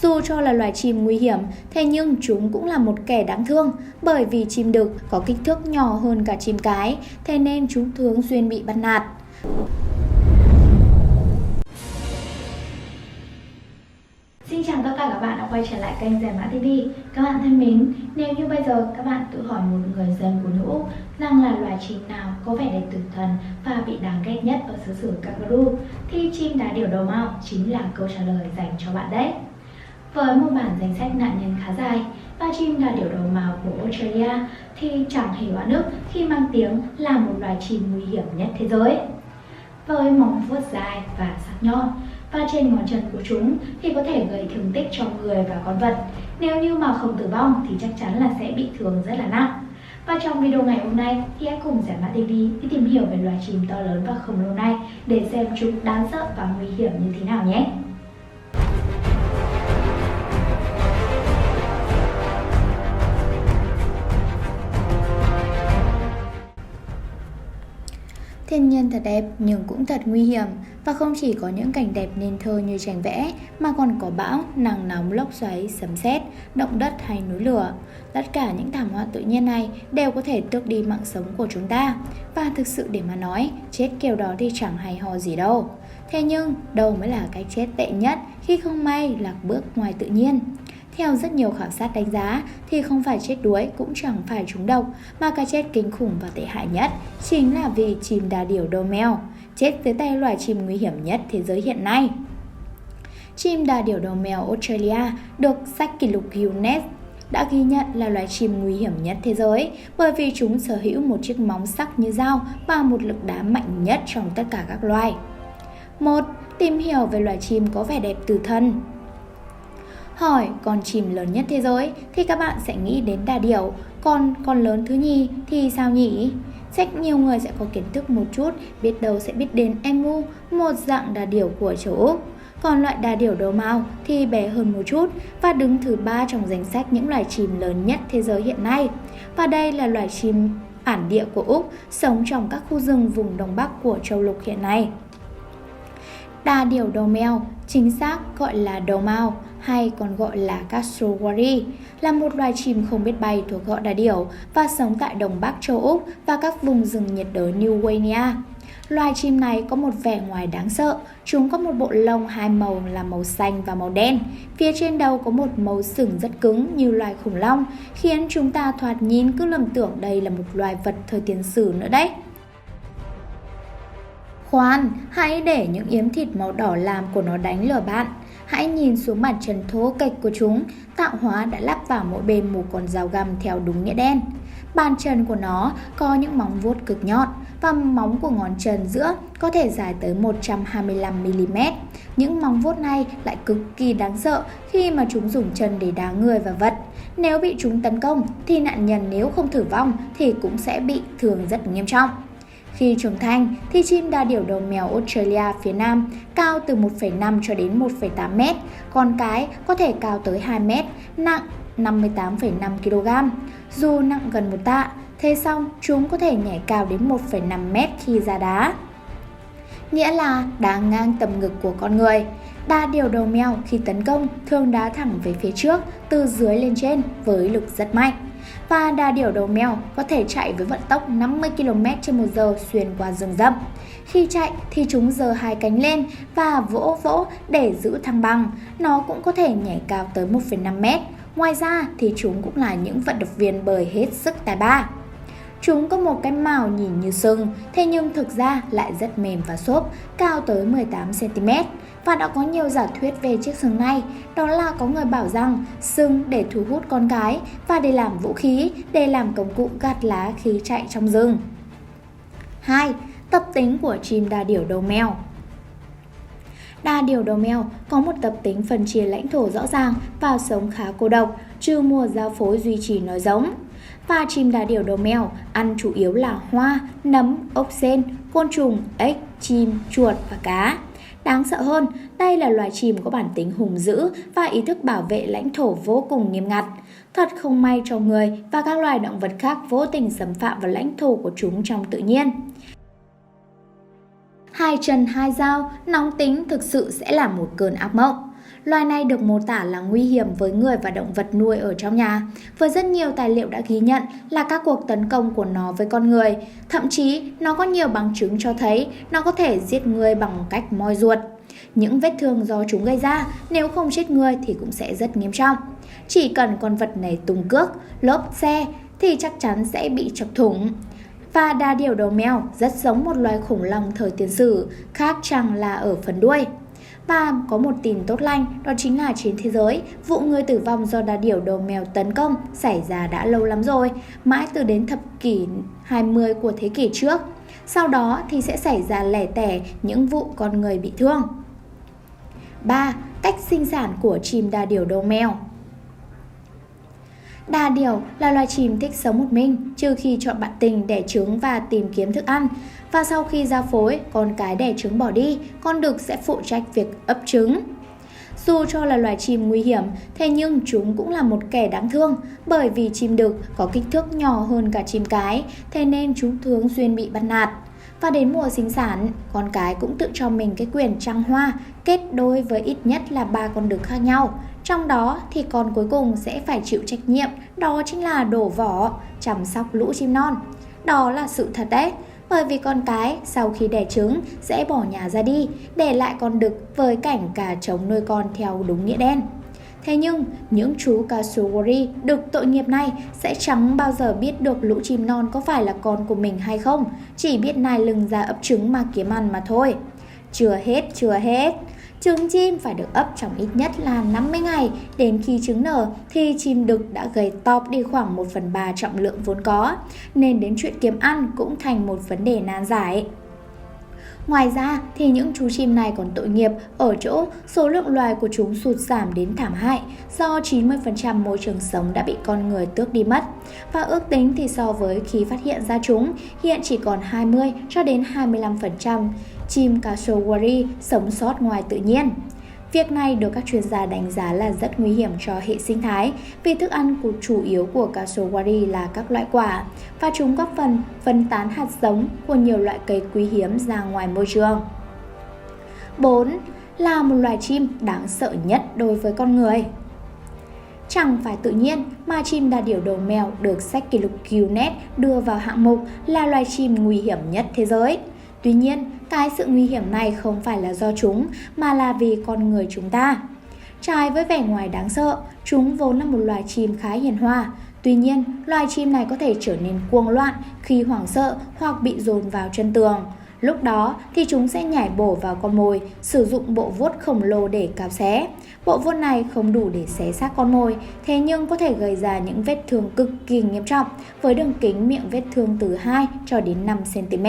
Dù cho là loài chim nguy hiểm, thế nhưng chúng cũng là một kẻ đáng thương, bởi vì chim đực có kích thước nhỏ hơn cả chim cái, thế nên chúng thường xuyên bị bắt nạt. Xin chào tất cả các bạn đã quay trở lại kênh Giải Mã TV. Các bạn thân mến, nếu như bây giờ các bạn tự hỏi một người dân của nước Úc rằng là loài chim nào có vẻ đẹp tử thần và bị đáng ghét nhất ở xứ sở Kangaroo, thì chim đá điểu đầu mao chính là câu trả lời dành cho bạn đấy. Với một bản danh sách nạn nhân khá dài, và chim đá điểu đầu mao của Australia thì chẳng hề oan ức khi mang tiếng là một loài chim nguy hiểm nhất thế giới. Với móng vuốt dài và sắc nhọn, và trên ngón chân của chúng thì có thể gây thương tích cho người và con vật. Nếu như mà không tử vong thì chắc chắn là sẽ bị thương rất là nặng. Và trong video ngày hôm nay thì hãy cùng Giải Mã TV đi tìm hiểu về loài chim to lớn và khổng lồ này để xem chúng đáng sợ và nguy hiểm như thế nào nhé. Thiên nhiên thật đẹp nhưng cũng thật nguy hiểm, và không chỉ có những cảnh đẹp nên thơ như tranh vẽ mà còn có bão, nắng nóng, lốc xoáy, sấm sét, động đất hay núi lửa. Tất cả những thảm họa tự nhiên này đều có thể tước đi mạng sống của chúng ta, và thực sự để mà nói, chết kiểu đó thì chẳng hay ho gì đâu. Thế nhưng đâu mới là cái chết tệ nhất khi không may lạc bước ngoài tự nhiên? Theo rất nhiều khảo sát đánh giá thì không phải chết đuối cũng chẳng phải trúng độc, mà cái chết kinh khủng và tệ hại nhất chính là vì chim đá điểu đầu mèo, chết dưới tay loài chim nguy hiểm nhất thế giới hiện nay. Chim đá điểu đầu mèo Australia được sách kỷ lục Guinness đã ghi nhận là loài chim nguy hiểm nhất thế giới, bởi vì chúng sở hữu một chiếc móng sắc như dao và một lực đá mạnh nhất trong tất cả các loài. 1. Tìm hiểu về loài chim có vẻ đẹp tử thần. Hỏi con chim lớn nhất thế giới thì các bạn sẽ nghĩ đến đà điểu, còn con lớn thứ nhì thì sao nhỉ? Chắc nhiều người sẽ có kiến thức một chút, biết đâu sẽ biết đến emu, một dạng đà điểu của châu Úc. Còn loại đà điểu đầu mao thì bé hơn một chút và đứng thứ 3 trong danh sách những loài chim lớn nhất thế giới hiện nay. Và đây là loài chim bản địa của Úc, sống trong các khu rừng vùng Đông Bắc của châu lục hiện nay. Đà điểu đầu mèo, chính xác gọi là đầu mao hay còn gọi là cassowary, là một loài chim không biết bay thuộc họ đà điểu và sống tại Đông Bắc châu Úc và các vùng rừng nhiệt đới New Guinea. Loài chim này có một vẻ ngoài đáng sợ, chúng có một bộ lông hai màu là màu xanh và màu đen. Phía trên đầu có một màu sừng rất cứng như loài khủng long, khiến chúng ta thoạt nhìn cứ lầm tưởng đây là một loài vật thời tiền sử nữa đấy. Khoan, hãy để những yếm thịt màu đỏ làm của nó đánh lừa bạn. Hãy nhìn xuống bàn chân thô kệch của chúng, tạo hóa đã lắp vào mỗi bên một con dao găm theo đúng nghĩa đen. Bàn chân của nó có những móng vuốt cực nhọn và móng của ngón chân giữa có thể dài tới 125mm. Những móng vuốt này lại cực kỳ đáng sợ khi mà chúng dùng chân để đá người và vật. Nếu bị chúng tấn công thì nạn nhân nếu không tử vong thì cũng sẽ bị thương rất nghiêm trọng. Khi trưởng thành thì chim đà điểu đầu mèo Australia phía Nam cao từ 1,5 cho đến 1,8 mét, con cái có thể cao tới 2 mét, nặng 58,5 kg. Dù nặng gần 1 tạ, thế xong chúng có thể nhảy cao đến 1,5 mét khi ra đá, nghĩa là đá ngang tầm ngực của con người. Đà điểu đầu mèo khi tấn công thường đá thẳng về phía trước, từ dưới lên trên với lực rất mạnh. Và đà điểu đầu mèo có thể chạy với vận tốc 50 km/h xuyên qua rừng rậm. Khi chạy thì chúng giơ hai cánh lên và vỗ để giữ thăng bằng. Nó cũng có thể nhảy cao tới 1,5 mét. Ngoài ra thì chúng cũng là những vận động viên bơi hết sức tài ba. Chúng có một cái mào nhìn như sừng, thế nhưng thực ra lại rất mềm và xốp, cao tới 18cm. Và đã có nhiều giả thuyết về chiếc sừng này, đó là có người bảo rằng sừng để thu hút con cái và để làm vũ khí, để làm công cụ gặt lá khi chạy trong rừng. 2. Tập tính của chim đà điểu đầu mèo. Đà điểu đầu mèo có một tập tính phân chia lãnh thổ rõ ràng và sống khá cô độc, trừ mùa giao phối duy trì nòi giống. Và chim đà điểu đầu mèo ăn chủ yếu là hoa, nấm, ốc sên, côn trùng, ếch, chim, chuột và cá. Đáng sợ hơn, đây là loài chim có bản tính hung dữ và ý thức bảo vệ lãnh thổ vô cùng nghiêm ngặt. Thật không may cho người và các loài động vật khác vô tình xâm phạm vào lãnh thổ của chúng trong tự nhiên. Hai chân hai dao, nóng tính thực sự sẽ là một cơn ác mộng. Loài này được mô tả là nguy hiểm với người và động vật nuôi ở trong nhà, với rất nhiều tài liệu đã ghi nhận là các cuộc tấn công của nó với con người. Thậm chí, nó có nhiều bằng chứng cho thấy nó có thể giết người bằng cách moi ruột. Những vết thương do chúng gây ra nếu không chết người thì cũng sẽ rất nghiêm trọng. Chỉ cần con vật này tung cước, lốp xe thì chắc chắn sẽ bị chọc thủng. Và đa điểu đầu mèo rất giống một loài khủng long thời tiền sử, khác chăng là ở phần đuôi. Và có một tin tốt lành, đó chính là trên thế giới, vụ người tử vong do đa điểu đầu mèo tấn công xảy ra đã lâu lắm rồi, mãi từ đến thập kỷ 20 của thế kỷ trước. Sau đó thì sẽ xảy ra lẻ tẻ những vụ con người bị thương. 3. Cách sinh sản của chim đa điểu đầu mèo. Đa điểu là loài chim thích sống một mình, trừ khi chọn bạn tình đẻ trứng và tìm kiếm thức ăn. Và sau khi ra phối, con cái đẻ trứng bỏ đi, con đực sẽ phụ trách việc ấp trứng. Dù cho là loài chim nguy hiểm, thế nhưng chúng cũng là một kẻ đáng thương, bởi vì chim đực có kích thước nhỏ hơn cả chim cái, thế nên chúng thường xuyên bị bắt nạt. Và đến mùa sinh sản, con cái cũng tự cho mình cái quyền trăng hoa, kết đôi với ít nhất là 3 con đực khác nhau. Trong đó thì con cuối cùng sẽ phải chịu trách nhiệm, đó chính là đổ vỏ, chăm sóc lũ chim non. Đó là sự thật đấy, bởi vì con cái sau khi đẻ trứng sẽ bỏ nhà ra đi, để lại con đực với cảnh gà trống nuôi con theo đúng nghĩa đen. Thế nhưng, những chú cassowary đực tội nghiệp này sẽ chẳng bao giờ biết được lũ chim non có phải là con của mình hay không, chỉ biết nai lưng ra ấp trứng mà kiếm ăn mà thôi. Chưa hết. Trứng chim phải được ấp trong ít nhất là 50 ngày, đến khi trứng nở thì chim đực đã gầy tọp đi khoảng 1/3 trọng lượng vốn có, nên đến chuyện kiếm ăn cũng thành một vấn đề nan giải. Ngoài ra thì những chú chim này còn tội nghiệp ở chỗ số lượng loài của chúng sụt giảm đến thảm hại do 90% môi trường sống đã bị con người tước đi mất. Và ước tính thì so với khi phát hiện ra chúng, hiện chỉ còn 20 cho đến 25% chim cassowary sống sót ngoài tự nhiên. Việc này được các chuyên gia đánh giá là rất nguy hiểm cho hệ sinh thái vì thức ăn chủ yếu của cassowary là các loại quả và chúng góp phần phân tán hạt giống của nhiều loại cây quý hiếm ra ngoài môi trường. 4. Là một loài chim đáng sợ nhất đối với con người. Chẳng phải tự nhiên mà chim đa điểu đầu mèo được sách kỷ lục Guinness đưa vào hạng mục là loài chim nguy hiểm nhất thế giới. Tuy nhiên, cái sự nguy hiểm này không phải là do chúng, mà là vì con người chúng ta. Trái với vẻ ngoài đáng sợ, chúng vốn là một loài chim khá hiền hòa. Tuy nhiên, loài chim này có thể trở nên cuồng loạn khi hoảng sợ hoặc bị dồn vào chân tường. Lúc đó thì chúng sẽ nhảy bổ vào con mồi, sử dụng bộ vuốt khổng lồ để cào xé. Bộ vuốt này không đủ để xé xác con mồi, thế nhưng có thể gây ra những vết thương cực kỳ nghiêm trọng với đường kính miệng vết thương từ 2 cho đến 5 cm.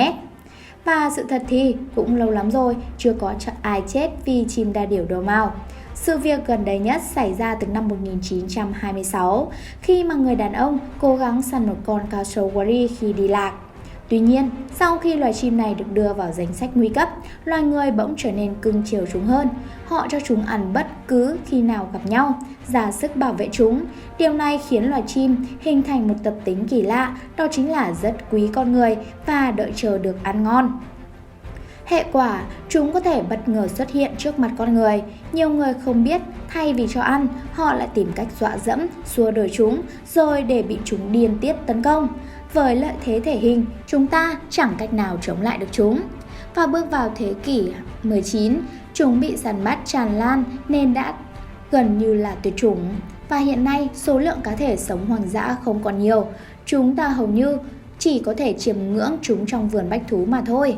Và sự thật thì cũng lâu lắm rồi chưa có ai chết vì chim đa điểu đầu mào. Sự việc gần đây nhất xảy ra từ năm 1926 khi mà người đàn ông cố gắng săn một con cassowary khi đi lạc. Tuy nhiên, sau khi loài chim này được đưa vào danh sách nguy cấp, loài người bỗng trở nên cưng chiều chúng hơn. Họ cho chúng ăn bất cứ khi nào gặp nhau, ra sức bảo vệ chúng. Điều này khiến loài chim hình thành một tập tính kỳ lạ, đó chính là rất quý con người và đợi chờ được ăn ngon. Hệ quả, chúng có thể bất ngờ xuất hiện trước mặt con người. Nhiều người không biết, thay vì cho ăn, họ lại tìm cách dọa dẫm, xua đuổi chúng, rồi để bị chúng điên tiết tấn công. Với lợi thế thể hình, chúng ta chẳng cách nào chống lại được chúng. Và bước vào thế kỷ 19, chúng bị săn bắt tràn lan nên đã gần như là tuyệt chủng. Và hiện nay, số lượng cá thể sống hoang dã không còn nhiều. Chúng ta hầu như chỉ có thể chiêm ngưỡng chúng trong vườn bách thú mà thôi.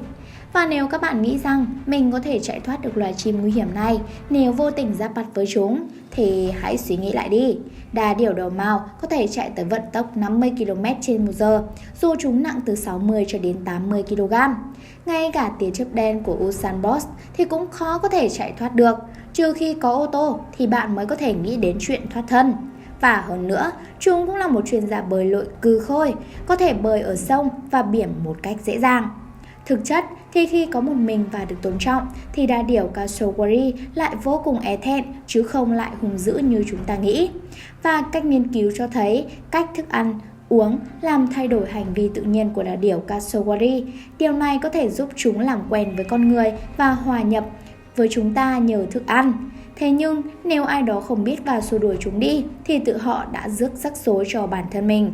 Và nếu các bạn nghĩ rằng mình có thể chạy thoát được loài chim nguy hiểm này nếu vô tình giáp mặt với chúng, thì hãy suy nghĩ lại đi. Đa điểu đầu mào có thể chạy tới vận tốc 50 km/h, dù chúng nặng từ 60 cho đến 80 kg. Ngay cả tia chớp đen của Usain Bolt thì cũng khó có thể chạy thoát được. Trừ khi có ô tô thì bạn mới có thể nghĩ đến chuyện thoát thân. Và hơn nữa, chúng cũng là một chuyên gia bơi lội cừ khôi, có thể bơi ở sông và biển một cách dễ dàng. Thực chất thì khi có một mình và được tôn trọng thì đa điểu cassowary lại vô cùng e thẹn chứ không lại hung dữ như chúng ta nghĩ. Và cách nghiên cứu cho thấy cách thức ăn, uống làm thay đổi hành vi tự nhiên của đa điểu cassowary. Điều này có thể giúp chúng làm quen với con người và hòa nhập với chúng ta nhờ thức ăn. Thế nhưng nếu ai đó không biết và xua đuổi chúng đi thì tự họ đã rước rắc rối cho bản thân mình.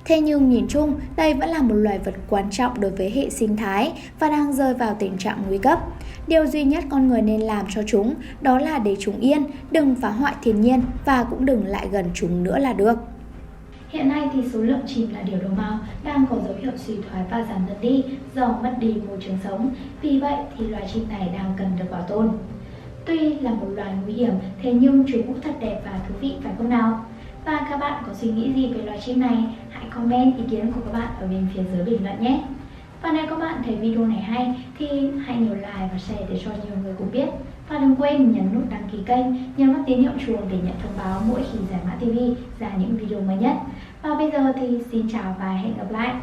Thế nhưng nhìn chung, đây vẫn là một loài vật quan trọng đối với hệ sinh thái và đang rơi vào tình trạng nguy cấp. Điều duy nhất con người nên làm cho chúng đó là để chúng yên, đừng phá hoại thiên nhiên và cũng đừng lại gần chúng nữa là được. Hiện nay thì số lượng chim là điểu đầu mao đang có dấu hiệu suy thoái và giảm dần đi do mất đi môi trường sống. Vì vậy thì loài chim này đang cần được bảo tồn. Tuy là một loài nguy hiểm, thế nhưng chúng cũng thật đẹp và thú vị phải không nào? Và các bạn có suy nghĩ gì về loài chim này? Hãy comment ý kiến của các bạn ở bên phía dưới bình luận nhé! Và nếu các bạn thấy video này hay thì hãy nhớ like và share để cho nhiều người cùng biết. Và đừng quên nhấn nút đăng ký kênh, nhấn vào tín hiệu chuông để nhận thông báo mỗi khi Giải Mã TV ra những video mới nhất. Và bây giờ thì xin chào và hẹn gặp lại!